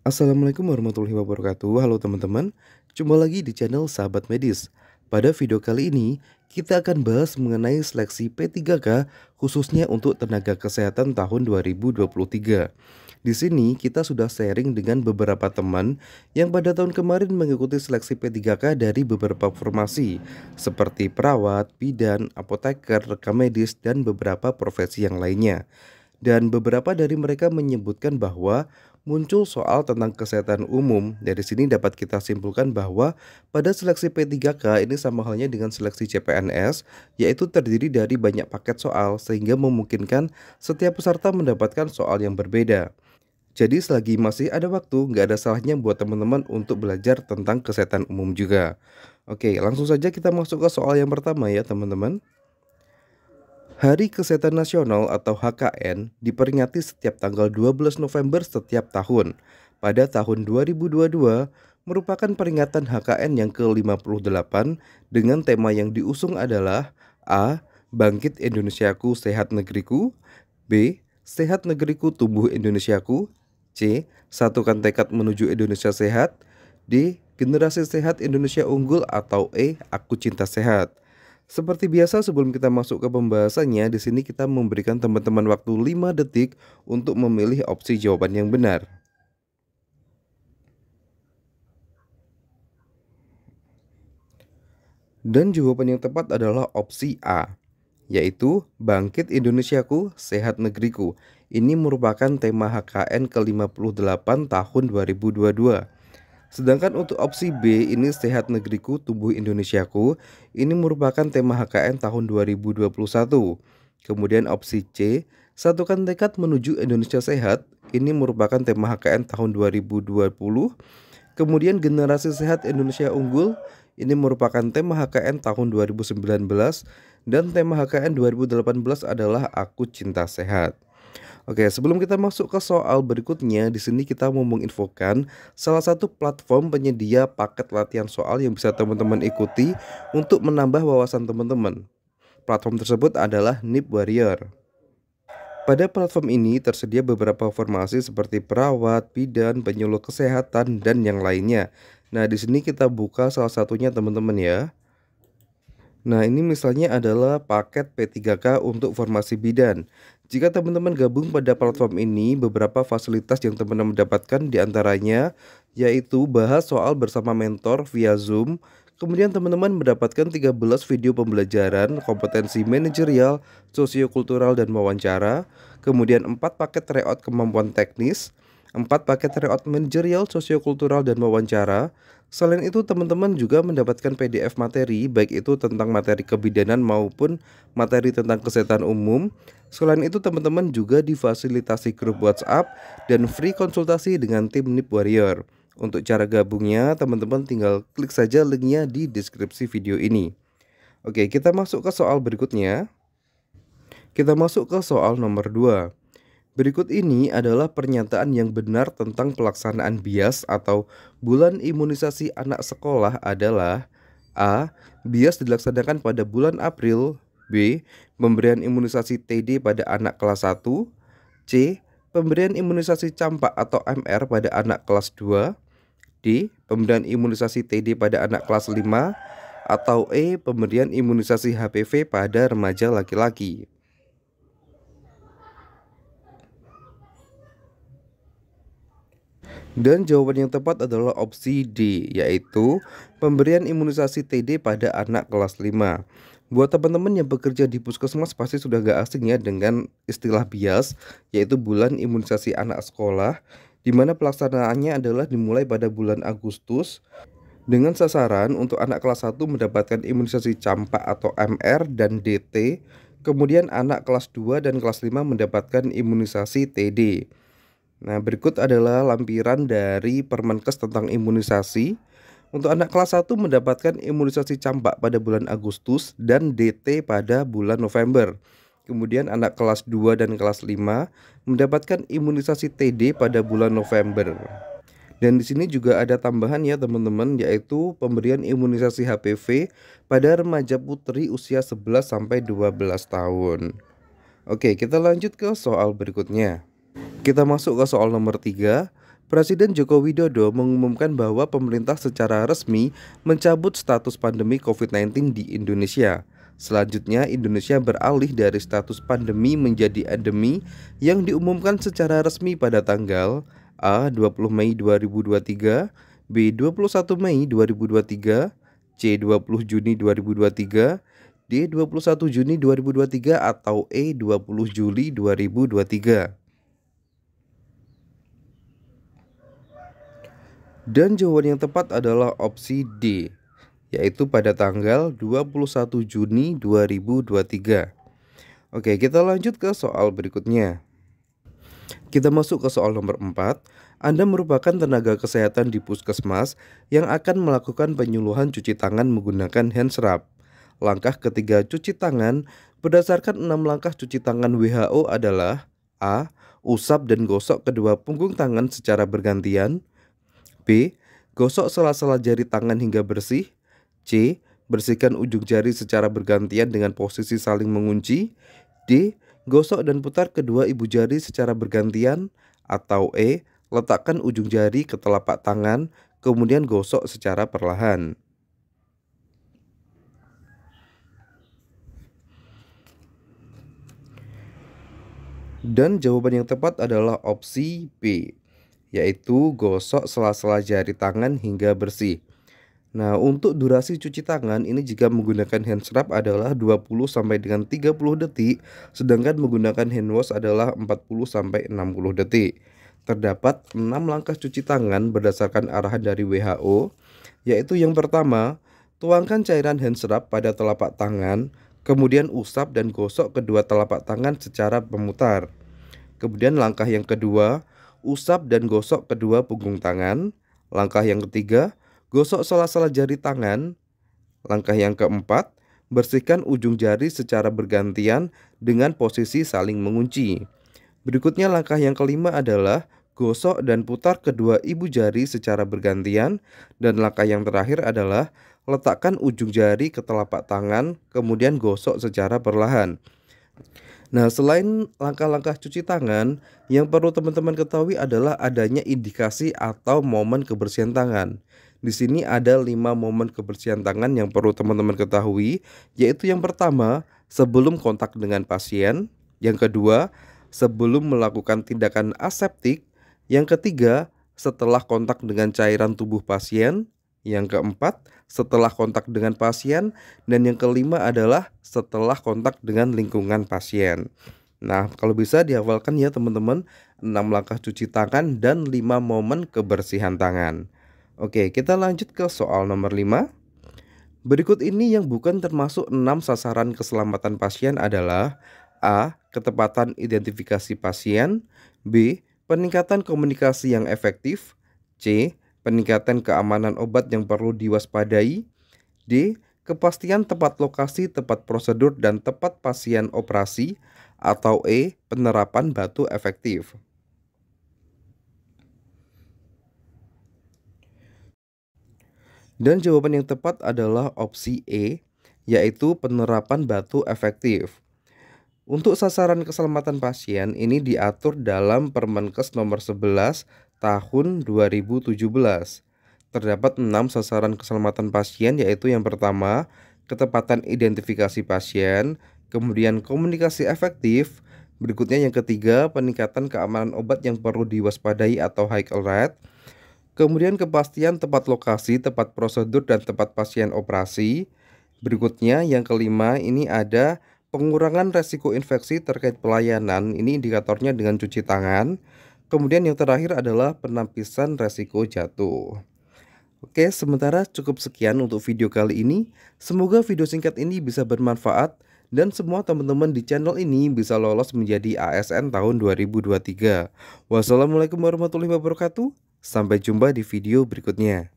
Assalamualaikum warahmatullahi wabarakatuh. Halo teman-teman, jumpa lagi di channel Sahabat Medis. Pada video kali ini, kita akan bahas mengenai seleksi P3K khususnya untuk tenaga kesehatan tahun 2023. Di sini kita sudah sharing dengan beberapa teman yang pada tahun kemarin mengikuti seleksi P3K dari beberapa formasi seperti perawat, bidan, apoteker, rekam medis, dan beberapa profesi yang lainnya. Dan beberapa dari mereka menyebutkan bahwa muncul soal tentang kesehatan umum. Dari sini dapat kita simpulkan bahwa pada seleksi P3K ini sama halnya dengan seleksi CPNS, yaitu terdiri dari banyak paket soal sehingga memungkinkan setiap peserta mendapatkan soal yang berbeda. Jadi selagi masih ada waktu, nggak ada salahnya buat teman-teman untuk belajar tentang kesehatan umum juga. Oke, langsung saja kita masuk ke soal yang pertama ya teman-teman. Hari Kesehatan Nasional atau HKN diperingati setiap tanggal 12 November setiap tahun. Pada tahun 2022 merupakan peringatan HKN yang ke-58 dengan tema yang diusung adalah A. Bangkit Indonesiaku Sehat Negeriku, B. Sehat Negeriku Tumbuh Indonesiaku, C. Satukan Tekad Menuju Indonesia Sehat, D. Generasi Sehat Indonesia Unggul, atau E. Aku Cinta Sehat. Seperti biasa sebelum kita masuk ke pembahasannya, di sini kita memberikan teman-teman waktu 5 detik untuk memilih opsi jawaban yang benar. Dan jawaban yang tepat adalah opsi A, yaitu Bangkit Indonesiaku, Sehat Negeriku. Ini merupakan tema HKN ke-58 tahun 2022. Sedangkan untuk opsi B ini Sehat Negeriku Tumbuh Indonesiaku, ini merupakan tema HKN tahun 2021. Kemudian opsi C Satukan Tekad Menuju Indonesia Sehat, ini merupakan tema HKN tahun 2020. Kemudian Generasi Sehat Indonesia Unggul, ini merupakan tema HKN tahun 2019. Dan tema HKN 2018 adalah Aku Cinta Sehat. Oke, sebelum kita masuk ke soal berikutnya, di sini kita mau menginfokan salah satu platform penyedia paket latihan soal yang bisa teman-teman ikuti untuk menambah wawasan teman-teman. Platform tersebut adalah Nip Warrior. Pada platform ini tersedia beberapa formasi seperti perawat, bidan, penyuluh kesehatan, dan yang lainnya. Nah, di sini kita buka salah satunya teman-teman ya. Nah, ini misalnya adalah paket P3K untuk formasi bidan. Jika teman-teman gabung pada platform ini, beberapa fasilitas yang teman-teman dapatkan diantaranya yaitu bahas soal bersama mentor via Zoom. Kemudian teman-teman mendapatkan 13 video pembelajaran, kompetensi manajerial, sosiokultural, dan wawancara. Kemudian 4 paket tryout kemampuan teknis, 4 paket tryout manajerial, sosiokultural, dan wawancara. Selain itu teman-teman juga mendapatkan PDF materi baik itu tentang materi kebidanan maupun materi tentang kesehatan umum. Selain itu teman-teman juga difasilitasi grup WhatsApp dan free konsultasi dengan tim Nip Warrior. Untuk cara gabungnya teman-teman tinggal klik saja linknya di deskripsi video ini. Oke, kita masuk ke soal berikutnya. Kita masuk ke soal nomor 2. Berikut ini adalah pernyataan yang benar tentang pelaksanaan BIAS atau Bulan Imunisasi Anak Sekolah adalah A. BIAS dilaksanakan pada bulan April, B. Pemberian imunisasi TD pada anak kelas 1, C. Pemberian imunisasi campak atau MR pada anak kelas 2, D. Pemberian imunisasi TD pada anak kelas 5, atau E. Pemberian imunisasi HPV pada remaja laki-laki. Dan jawaban yang tepat adalah opsi D, yaitu pemberian imunisasi TD pada anak kelas 5. Buat teman-teman yang bekerja di puskesmas pasti sudah gak asing ya dengan istilah BIAS, yaitu bulan imunisasi anak sekolah, di mana pelaksanaannya adalah dimulai pada bulan Agustus dengan sasaran untuk anak kelas 1 mendapatkan imunisasi campak atau MR dan DT, kemudian anak kelas 2 dan kelas 5 mendapatkan imunisasi TD. Nah, berikut adalah lampiran dari Permenkes tentang imunisasi. Untuk anak kelas 1 mendapatkan imunisasi campak pada bulan Agustus dan DT pada bulan November. Kemudian anak kelas 2 dan kelas 5 mendapatkan imunisasi TD pada bulan November. Dan di sini juga ada tambahan ya teman-teman, yaitu pemberian imunisasi HPV pada remaja putri usia 11 sampai 12 tahun. Oke, kita lanjut ke soal berikutnya. Kita masuk ke soal nomor 3. Presiden Joko Widodo mengumumkan bahwa pemerintah secara resmi mencabut status pandemi COVID-19 di Indonesia. Selanjutnya, Indonesia beralih dari status pandemi menjadi endemi yang diumumkan secara resmi pada tanggal A. 20 Mei 2023, B. 21 Mei 2023, C. 20 Juni 2023, D. 21 Juni 2023, atau E. 20 Juli 2023. Dan jawaban yang tepat adalah opsi D, yaitu pada tanggal 21 Juni 2023. Oke, kita lanjut ke soal berikutnya. Kita masuk ke soal nomor 4. Anda merupakan tenaga kesehatan di puskesmas yang akan melakukan penyuluhan cuci tangan menggunakan hand scrub. Langkah ketiga cuci tangan berdasarkan 6 langkah cuci tangan WHO adalah A. Usap dan gosok kedua punggung tangan secara bergantian, B. Gosok sela-sela jari tangan hingga bersih, C. Bersihkan ujung jari secara bergantian dengan posisi saling mengunci, D. Gosok dan putar kedua ibu jari secara bergantian, atau E. Letakkan ujung jari ke telapak tangan, kemudian gosok secara perlahan. Dan jawaban yang tepat adalah opsi B, yaitu gosok sela-sela jari tangan hingga bersih. Nah, untuk durasi cuci tangan ini jika menggunakan hand scrub adalah 20 sampai dengan 30 detik, sedangkan menggunakan hand wash adalah 40 sampai 60 detik. Terdapat 6 langkah cuci tangan berdasarkan arahan dari WHO, yaitu yang pertama, tuangkan cairan hand scrub pada telapak tangan, kemudian usap dan gosok kedua telapak tangan secara memutar. Kemudian langkah yang kedua, usap dan gosok kedua punggung tangan. Langkah yang ketiga, gosok sela-sela jari tangan. Langkah yang keempat, bersihkan ujung jari secara bergantian dengan posisi saling mengunci. Berikutnya langkah yang kelima adalah gosok dan putar kedua ibu jari secara bergantian. Dan langkah yang terakhir adalah letakkan ujung jari ke telapak tangan, kemudian gosok secara perlahan. Nah, selain langkah-langkah cuci tangan, yang perlu teman-teman ketahui adalah adanya indikasi atau momen kebersihan tangan. Di sini ada 5 momen kebersihan tangan yang perlu teman-teman ketahui, yaitu yang pertama, sebelum kontak dengan pasien, yang kedua, sebelum melakukan tindakan aseptik, yang ketiga, setelah kontak dengan cairan tubuh pasien, yang keempat, setelah kontak dengan pasien, dan yang kelima adalah setelah kontak dengan lingkungan pasien. Nah, kalau bisa dihafalkan ya teman-teman, 6 langkah cuci tangan dan 5 momen kebersihan tangan. Oke, kita lanjut ke soal nomor 5. Berikut ini yang bukan termasuk 6 sasaran keselamatan pasien adalah A. Ketepatan identifikasi pasien, B. Peningkatan komunikasi yang efektif, C. Peningkatan keamanan obat yang perlu diwaspadai, D. Kepastian tepat lokasi, tepat prosedur, dan tepat pasien operasi, atau E. Penerapan batu efektif. Dan jawaban yang tepat adalah opsi E, yaitu penerapan batu efektif. Untuk sasaran keselamatan pasien ini diatur dalam Permenkes nomor 11 tahun 2017. Terdapat 6 sasaran keselamatan pasien, yaitu yang pertama, ketepatan identifikasi pasien, kemudian komunikasi efektif, berikutnya yang ketiga, peningkatan keamanan obat yang perlu diwaspadai atau high alert, kemudian kepastian tepat lokasi, tepat prosedur, dan tepat pasien operasi. Berikutnya yang kelima, ini ada pengurangan resiko infeksi terkait pelayanan, ini indikatornya dengan cuci tangan. Kemudian yang terakhir adalah penampisan resiko jatuh. Oke, sementara cukup sekian untuk video kali ini. Semoga video singkat ini bisa bermanfaat dan semua teman-teman di channel ini bisa lolos menjadi ASN tahun 2023. Wassalamualaikum warahmatullahi wabarakatuh. Sampai jumpa di video berikutnya.